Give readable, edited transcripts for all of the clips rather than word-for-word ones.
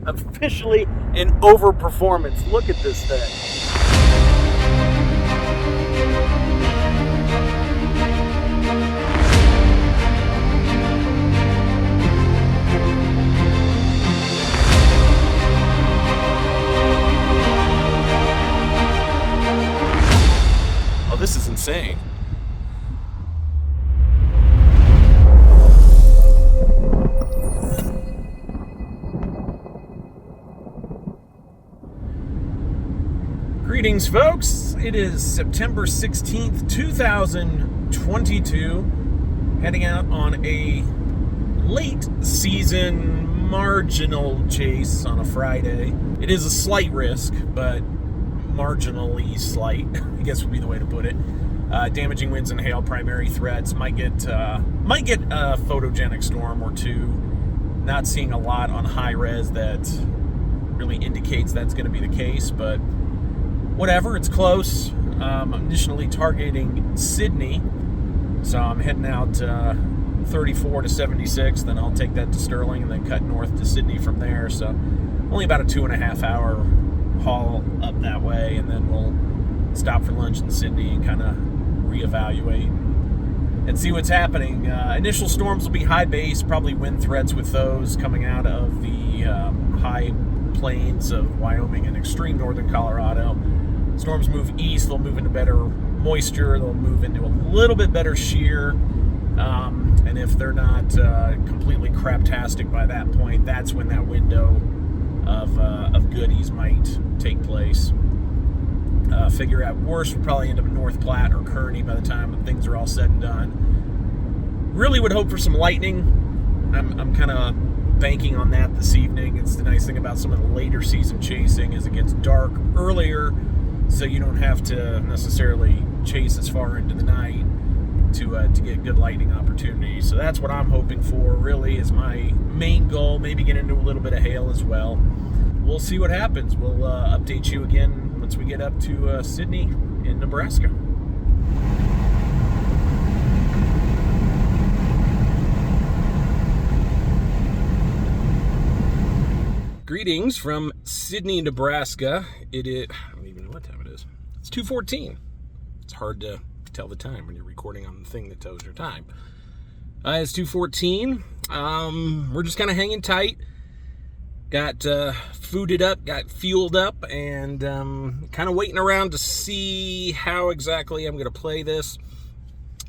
officially an overperformance. Look at this thing. Oh, this is insane. Greetings, folks. It is September 16th, 2022. Heading out on a late season marginal chase on a Friday. It is a slight risk, but marginally slight, I guess would be the way to put it. Damaging winds and hail, primary threats. Might get a photogenic storm or two. Not seeing a lot on high res that really indicates that's going to be the case, but whatever, it's close. I'm initially targeting Sidney, so I'm heading out 34 to 76, then I'll take that to Sterling and then cut north to Sidney from there. So only about a 2.5 hour haul up that way, and then we'll stop for lunch in Sidney and kind of reevaluate and see what's happening. Initial storms will be high base, probably wind threats with those coming out of the high plains of Wyoming and extreme northern Colorado. Storms move east, they'll move into better moisture, they'll move into a little bit better shear, and if they're not completely craptastic by that point, that's when that window of goodies might take place. Figure at worst, we'll probably end up in North Platte or Kearney by the time things are all said and done. Really would hope for some lightning. I'm kind of banking on that this evening. It's the nice thing about some of the later season chasing is it gets dark earlier, so you don't have to necessarily chase as far into the night to get good lightning opportunities. So that's what I'm hoping for, really, is my main goal. Maybe get into a little bit of hail as well. We'll see what happens. We'll update you again once we get up to Sidney in Nebraska. Greetings from Sidney, Nebraska. I don't even know what time it is. It's 2:14. It's hard to tell the time when you're recording on the thing that tells your time. It's 2:14. We're just kind of hanging tight. Got fooded up, got fueled up, and kind of waiting around to see how exactly I'm going to play this.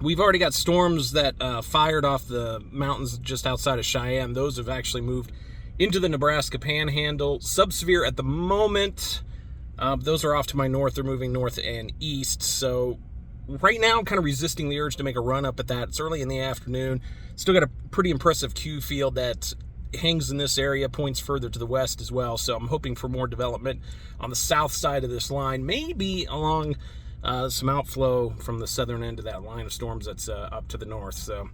We've already got storms that fired off the mountains just outside of Cheyenne. Those have actually moved into the Nebraska Panhandle. Subsevere at the moment. Those are off to my north. They're moving north and east. So right now I'm kind of resisting the urge to make a run up at that. It's early in the afternoon. Still got a pretty impressive Q field that hangs in this area, points further to the west as well. So I'm hoping for more development on the south side of this line, maybe along some outflow from the southern end of that line of storms that's up to the north. So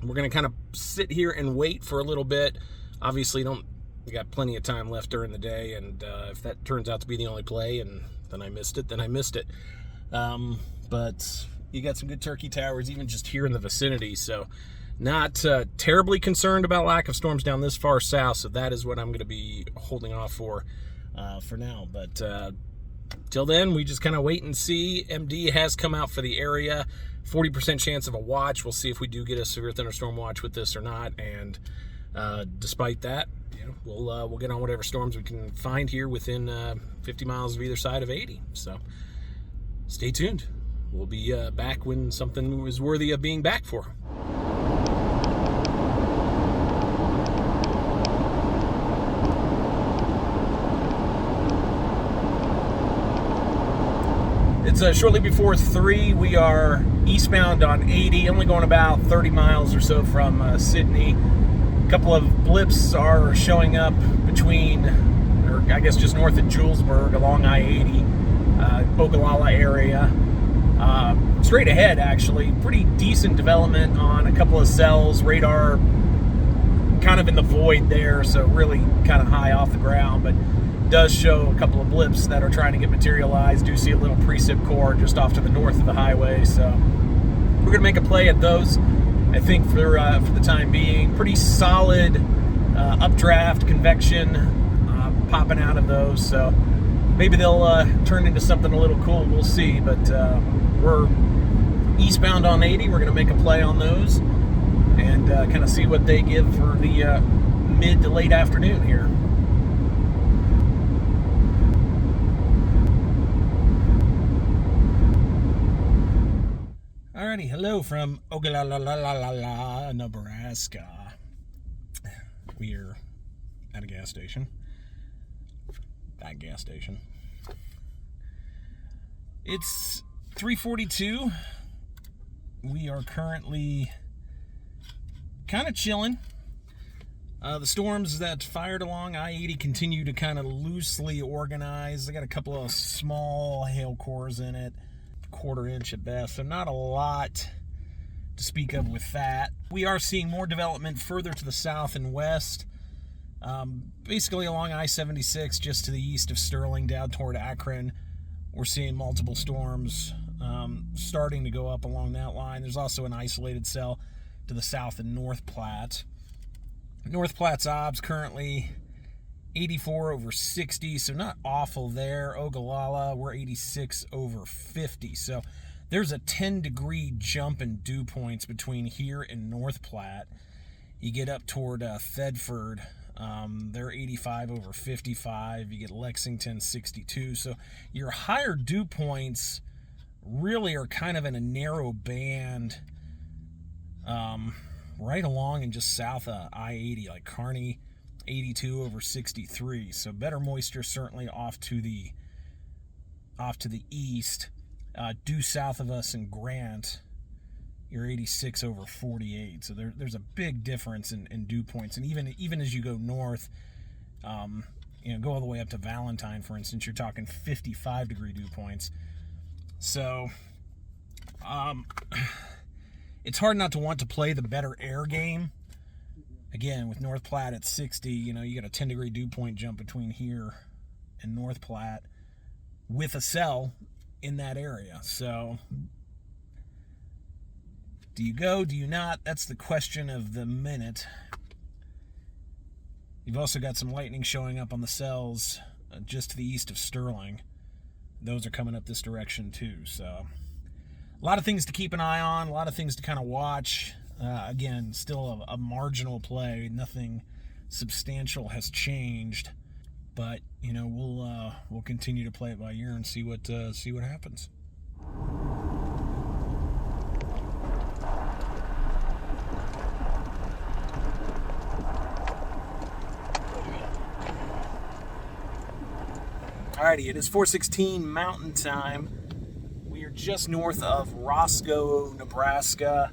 we're going to kind of sit here and wait for a little bit. Obviously, we got plenty of time left during the day, and if that turns out to be the only play, and then I missed it, then I missed it. But you got some good turkey towers, even just here in the vicinity, so not terribly concerned about lack of storms down this far south, so that is what I'm going to be holding off for now. But till then, we just kind of wait and see. MD has come out for the area, 40% chance of a watch. We'll see if we do get a severe thunderstorm watch with this or not, and despite that, we'll get on whatever storms we can find here within 50 miles of either side of 80. So stay tuned. We'll be back when something is worthy of being back for. It's shortly before 3. We are eastbound on 80, only going about 30 miles or so from Sidney. A couple of blips are showing up between, or I guess just north of Julesburg along I-80, Ogallala area. Straight ahead, actually, pretty decent development on a couple of cells. Radar kind of in the void there, so really kind of high off the ground, but does show a couple of blips that are trying to get materialized. Do see a little precip core just off to the north of the highway, so we're going to make a play at those. I think for the time being, pretty solid updraft convection popping out of those. So maybe they'll turn into something a little cool. We'll see. But we're eastbound on 80. We're going to make a play on those and kind of see what they give for the mid to late afternoon here. Alrighty, hello from Ogallalalalalaaaa, Nebraska. We're at a gas station. That gas station. It's 3:42. We are currently kind of chilling. The storms that fired along I-80 continue to kind of loosely organize. They got a couple of small hail cores in it, 1/4 inch at best, so not a lot to speak of with that. We are seeing more development further to the south and west, basically along I-76 just to the east of Sterling down toward Akron. We're seeing multiple storms starting to go up along that line. There's also an isolated cell to the south in North Platte. North Platte's OBS currently 84 over 60, so not awful there. Ogallala, we're 86 over 50. So there's a 10-degree jump in dew points between here and North Platte. You get up toward Thedford, they're 85 over 55. You get Lexington 62. So your higher dew points really are kind of in a narrow band right along and just south of I-80, like Kearney, 82 over 63. So better moisture certainly off to the east. Due south of us in Grant, you're 86 over 48. So there's a big difference in dew points. And even as you go north, go all the way up to Valentine, for instance, you're talking 55-degree dew points. So it's hard not to want to play the better air game. Again, with North Platte at 60, you got a 10-degree dew point jump between here and North Platte with a cell in that area. So do you go? Do you not? That's the question of the minute. You've also got some lightning showing up on the cells just to the east of Sterling. Those are coming up this direction too. So a lot of things to keep an eye on, a lot of things to kind of watch. Again, still a marginal play. Nothing substantial has changed, but we'll continue to play it by ear and see what happens. Alrighty, it is 4:16 Mountain Time. We are just north of Roscoe, Nebraska.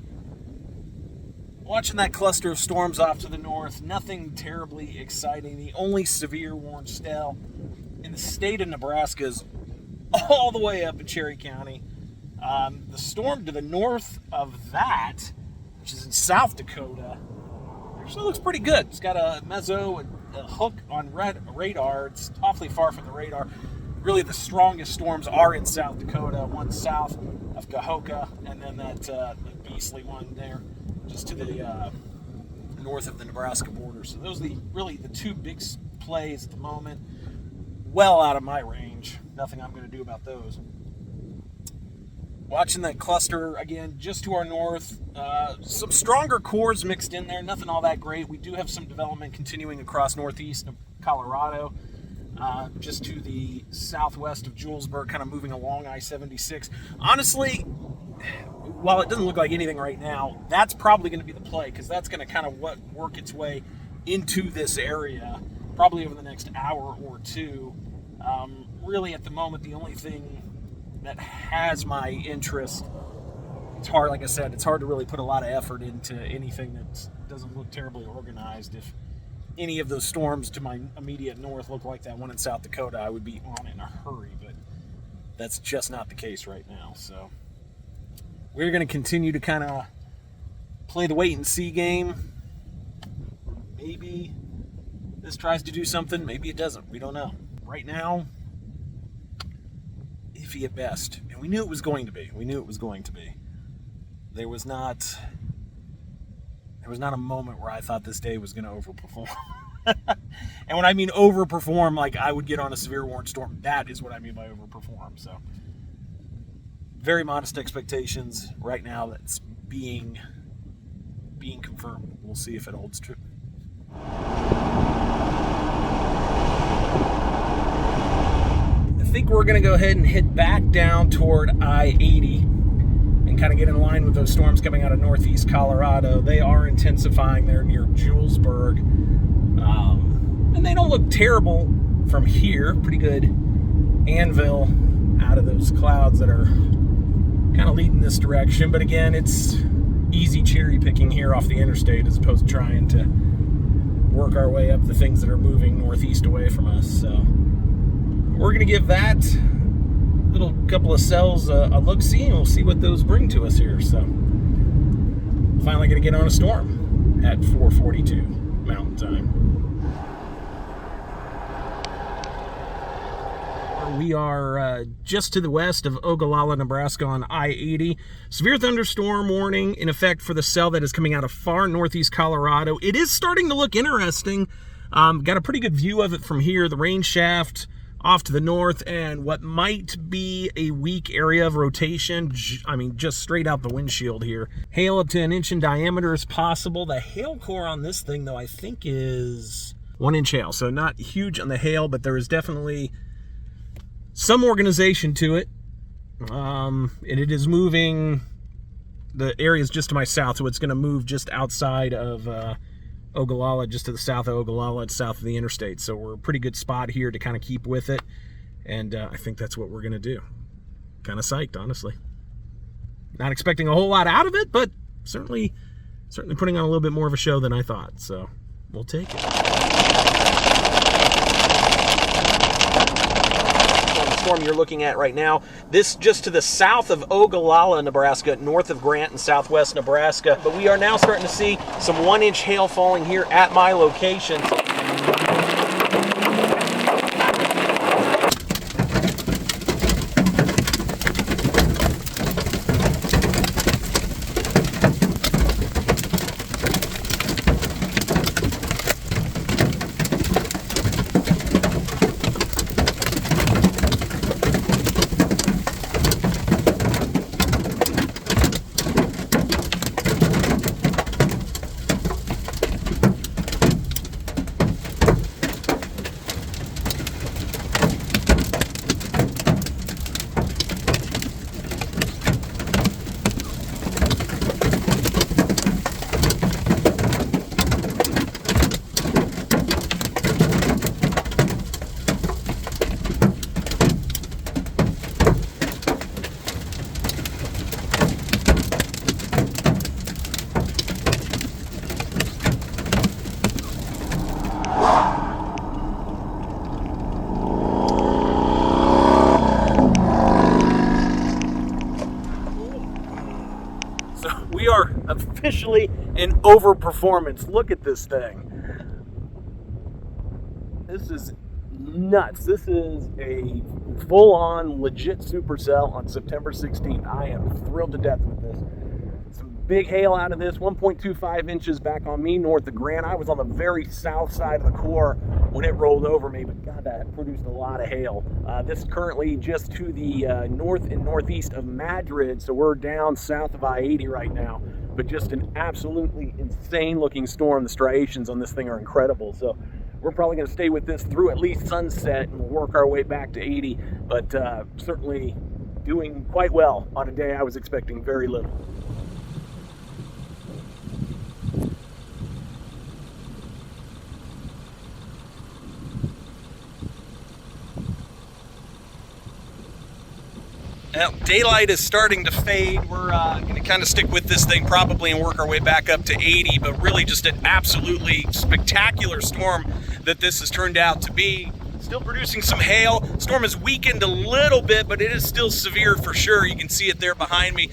Watching that cluster of storms off to the north, nothing terribly exciting. The only severe warned cell in the state of Nebraska is all the way up in Cherry County. The storm to the north of that, which is in South Dakota, actually looks pretty good. It's got a meso and a hook on radar. It's awfully far from the radar. Really, the strongest storms are in South Dakota, one south of Cahokia, and then that the beastly one there just to the north of the Nebraska border. So those are really the two big plays at the moment. Well out of my range. Nothing I'm going to do about those. Watching that cluster, again, just to our north. Some stronger cores mixed in there. Nothing all that great. We do have some development continuing across northeast Colorado. Just to the southwest of Julesburg, kind of moving along I-76. Honestly, while it doesn't look like anything right now, that's probably going to be the play, because that's going to kind of work its way into this area probably over the next hour or two. Really, at the moment, the only thing that has my interest, it's hard, like I said, it's hard to really put a lot of effort into anything that doesn't look terribly organized. If any of those storms to my immediate north look like that one in South Dakota, I would be on it in a hurry, but that's just not the case right now. So we're going to continue to kind of play the wait and see game. Maybe this tries to do something, maybe it doesn't. We don't know. Right now, iffy at best. And we knew it was going to be. There was not a moment where I thought this day was going to overperform. And when I mean overperform, like I would get on a severe warning storm, that is what I mean by overperform. So very modest expectations right now. That's being confirmed. We'll see if it holds true. I think we're going to go ahead and head back down toward I-80 and kind of get in line with those storms coming out of northeast Colorado. They are intensifying. They're near Julesburg. And they don't look terrible from here. Pretty good anvil out of those clouds that are kind of leading this direction. But again, it's easy cherry picking here off the interstate as opposed to trying to work our way up the things that are moving northeast away from us. So we're going to give that little couple of cells a look-see, and we'll see what those bring to us here. So finally going to get on a storm at 4:42 Mountain Time. We are just to the west of Ogallala, Nebraska on I-80. Severe thunderstorm warning in effect for the cell that is coming out of far northeast Colorado. It is starting to look interesting. Got a pretty good view of it from here. The rain shaft off to the north and what might be a weak area of rotation. I mean, just straight out the windshield here. Hail up to 1 inch in diameter is possible. The hail core on this thing, though, I think is 1 inch hail. So not huge on the hail, but there is definitely some organization to it, and it is moving. The area is just to my south, so it's going to move just outside of Ogallala, just to the south of Ogallala. It's south of the interstate, so we're a pretty good spot here to kind of keep with it, and I think that's what we're going to do. Kind of psyched, honestly. Not expecting a whole lot out of it, but certainly putting on a little bit more of a show than I thought, so we'll take it. Storm you're looking at right now. This just to the south of Ogallala, Nebraska, north of Grant in southwest Nebraska. But we are now starting to see some 1 inch hail falling here at my location. Officially in overperformance. Look at this thing. This is nuts. This is a full-on legit supercell on September 16th. I am thrilled to death with this. Some big hail out of this, 1.25 inches back on me north of Grant. I was on the very south side of the core when it rolled over me, but God, that produced a lot of hail. This is currently just to the north and northeast of Madrid, so we're down south of I-80 right now. But just an absolutely insane looking storm. The striations on this thing are incredible. So we're probably going to stay with this through at least sunset and we'll work our way back to 80. But certainly doing quite well on a day I was expecting very little. Now, daylight is starting to fade. We're going to kind of stick with this thing probably and work our way back up to 80, but really just an absolutely spectacular storm that this has turned out to be. Still producing some hail. Storm has weakened a little bit, but it is still severe for sure. You can see it there behind me.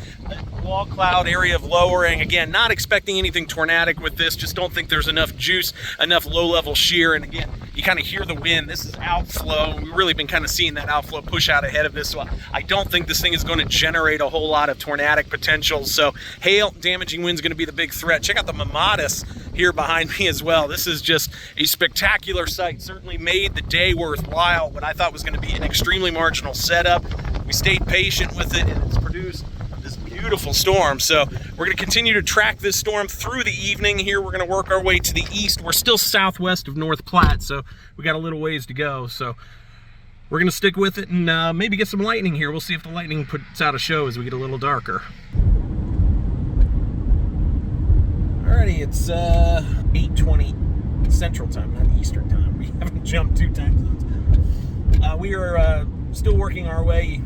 Wall cloud area of lowering. Again, not expecting anything tornadic with this. Just don't think there's enough juice, enough low-level shear. And again, you kind of hear the wind. This is outflow. We've really been kind of seeing that outflow push out ahead of this. So I don't think this thing is going to generate a whole lot of tornadic potential. So hail, damaging wind is going to be the big threat. Check out the Mamatis here behind me as well. This is just a spectacular sight. Certainly made the day worthwhile. What I thought was going to be an extremely marginal setup. We stayed patient with it, and it's produced this beautiful storm. So we're going to continue to track this storm through the evening. Here we're going to work our way to the east. We're still southwest of North Platte, so we got a little ways to go. So we're going to stick with it and maybe get some lightning here. We'll see if the lightning puts out a show as we get a little darker. Alrighty, it's 8:20 Central Time, not Eastern Time. We haven't jumped 2 time zones. We are still working our way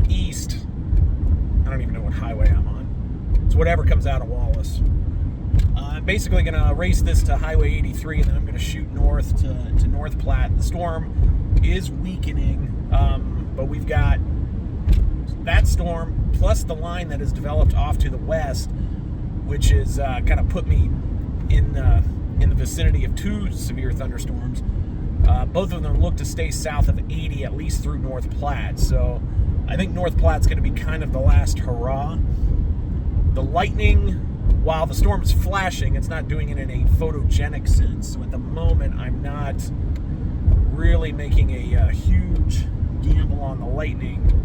east. I don't even know what highway I'm on. It's whatever comes out of Wallace. I'm basically going to race this to Highway 83, and then I'm going to shoot north to North Platte. The storm is weakening, but we've got that storm plus the line that has developed off to the west, which is kind of put me in the vicinity of 2 severe thunderstorms. Both of them look to stay south of 80, at least through North Platte. So I think North Platte's going to be kind of the last hurrah. The lightning, while the storm is flashing, it's not doing it in a photogenic sense. So at the moment, I'm not really making a huge gamble on the lightning.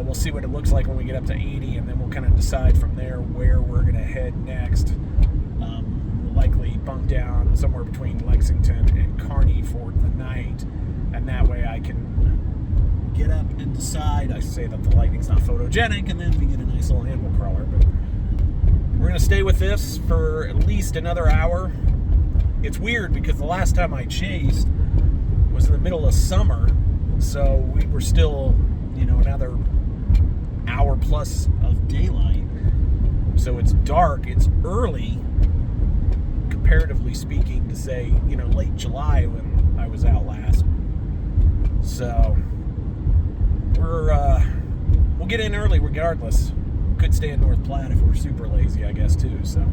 We'll see what it looks like when we get up to 80, and then we'll kind of decide from there where we're going to head next. We'll likely bunk down somewhere between Lexington and Kearney for the night, and that way I can get up and decide. I say that the lightning's not photogenic, and then we get a nice little animal crawler. But we're going to stay with this for at least another hour. It's weird because the last time I chased was in the middle of summer, so we were still, another hour plus of daylight. So it's dark, it's early, comparatively speaking, to say, late July when I was out last. So we'll get in early regardless. Could stay in North Platte if we're super lazy, I guess, too. So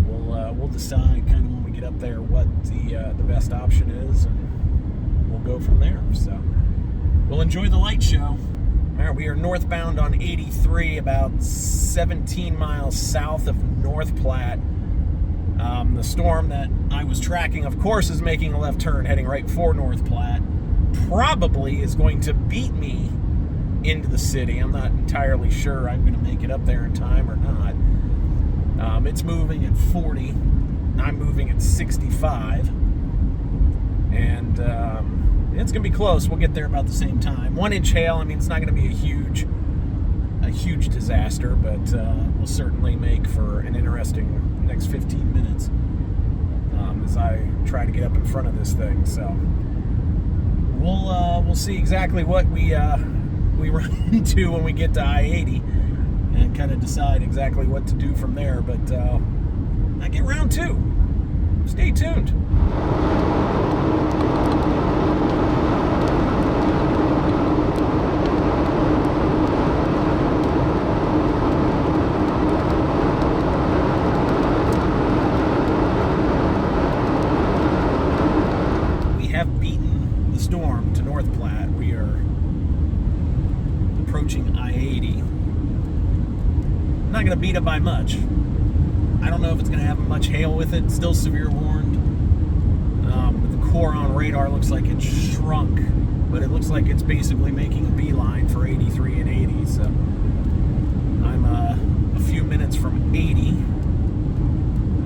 we'll decide kind of when we get up there what the best option is, and we'll go from there. So we'll enjoy the light show. All right, we are northbound on 83, about 17 miles south of North Platte. The storm that I was tracking, of course, is making a left turn, heading right for North Platte. Probably is going to beat me into the city. I'm not entirely sure I'm going to make it up there in time or not. It's moving at 40. I'm moving at 65. And it's going to be close. We'll get there about the same time. 1-inch hail, it's not going to be a huge disaster, but will certainly make for an interesting next 15 minutes as I try to get up in front of this thing. So we'll see exactly what we run into when we get to I-80 and kind of decide exactly what to do from there. But I get round 2. Stay tuned. Not going to beat it by much. I don't know if it's going to have much hail with it. Still severe warned. The core on radar looks like it's shrunk, but it looks like it's basically making a beeline for 83 and 80. So I'm a few minutes from 80.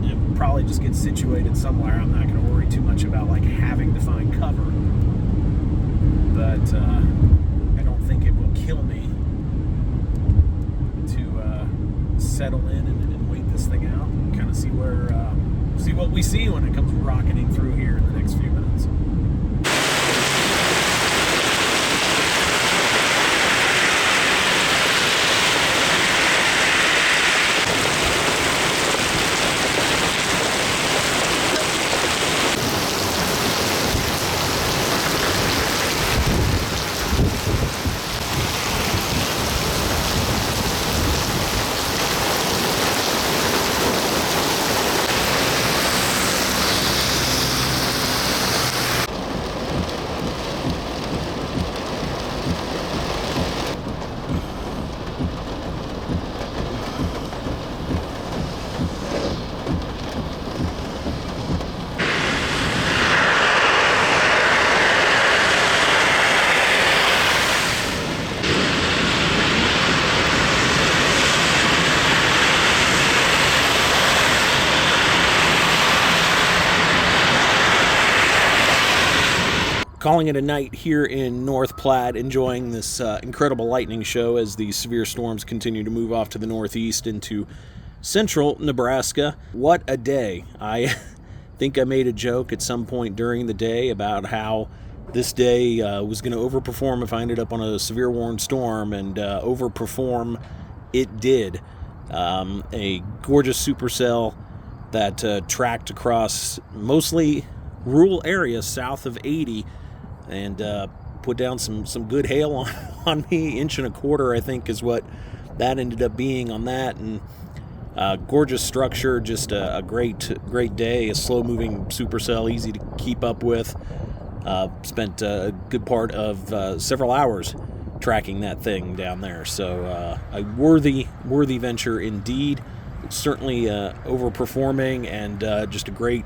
And we'll probably just get situated somewhere. I'm not going to worry too much about having to find cover. But I don't think it will kill me settle in and wait this thing out and kind of see what we see when it comes rocketing through here in the next few minutes. calling it a night here in North Platte, enjoying this incredible lightning show as the severe storms continue to move off to the northeast into central Nebraska. What a day. I think I made a joke at some point during the day about how this day was going to overperform if I ended up on a severe warned storm, and overperform it did. A gorgeous supercell that tracked across mostly rural areas south of 80 and put down some good hail on me. 1.25 inches, I think, is what that ended up being on that. And gorgeous structure, just a great day. A slow-moving supercell, easy to keep up with. Spent a good part of several hours tracking that thing down there. So a worthy venture indeed. Certainly overperforming, and just a great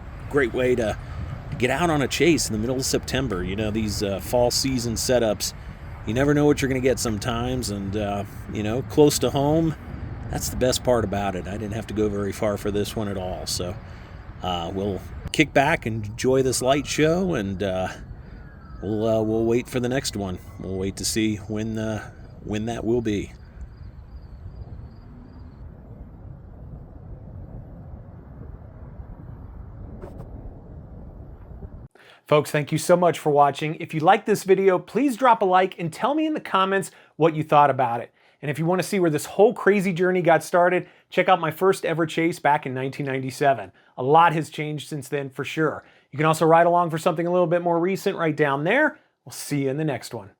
way to get out on a chase in the middle of September. You know, these fall season setups, you never know what you're going to get sometimes, and you know, close to home, that's the best part about it. I didn't have to go very far for this one at all. So we'll kick back and enjoy this light show, and we'll wait for the next one. We'll wait to see when that will be. Folks, thank you so much for watching. If you like this video, please drop a like and tell me in the comments what you thought about it. And if you want to see where this whole crazy journey got started, check out my first ever chase back in 1997. A lot has changed since then for sure. You can also ride along for something a little bit more recent right down there. We'll see you in the next one.